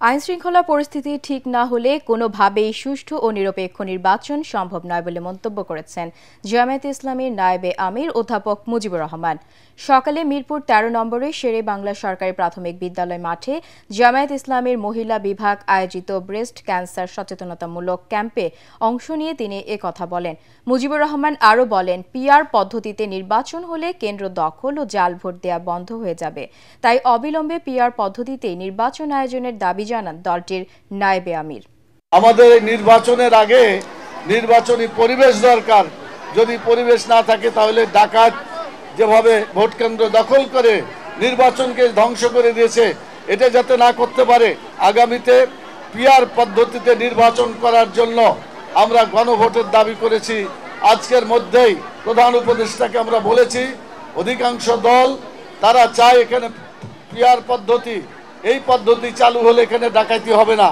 আইনশৃঙ্খলা পরিস্থিতি ঠিক না হলে কোনোভাবেই সুষ্ঠু ও নিরপেক্ষ নির্বাচন সম্ভব নয় বলে মন্তব্য করেছেন জামায়াতে ইসলামীর নায়েবে আমির অধ্যাপক মুজিবুর রহমান। সকালে মিরপুর ১৩ নম্বরে শেরে বাংলা সরকারি প্রাথমিক বিদ্যালয় মাঠে জামায়াতে ইসলামীর মহিলা বিভাগ আয়োজিত ব্রেস্ট ক্যান্সার সচেতনতামূলক ক্যাম্পে অংশ নিয়ে তিনি একথা বলেন। মুজিবুর রহমান আরও বলেন, পিআর পদ্ধতিতে নির্বাচন হলে কেন্দ্র দখল ও জাল ভোট দেয়া বন্ধ হয়ে যাবে। তাই অবিলম্বে পিআর পদ্ধতিতে নির্বাচন আয়োজনের দাবি জানান দলটির নায়েবে আমির। আমাদের নির্বাচনের আগে নির্বাচনী পরিবেশ দরকার। যদি পরিবেশ না থাকে তাহলে ডাকাত যেভাবে ভোট কেন্দ্র দখল করে নির্বাচনকে ধ্বংস করে দিয়েছে, এটা যাতে না করতে পারে আগামীতে পিআর পদ্ধতিতে নির্বাচন করার জন্য আমরা গণভোটের দাবি করেছি। আজকের মধ্যেই প্রধান উপদেষ্টাকে আমরা বলেছি, অধিকাংশ দল তারা চায় এখানে পিআর পদ্ধতি, এই পদ্ধতি চালু হলে এখানে ডাকাতি হবে না।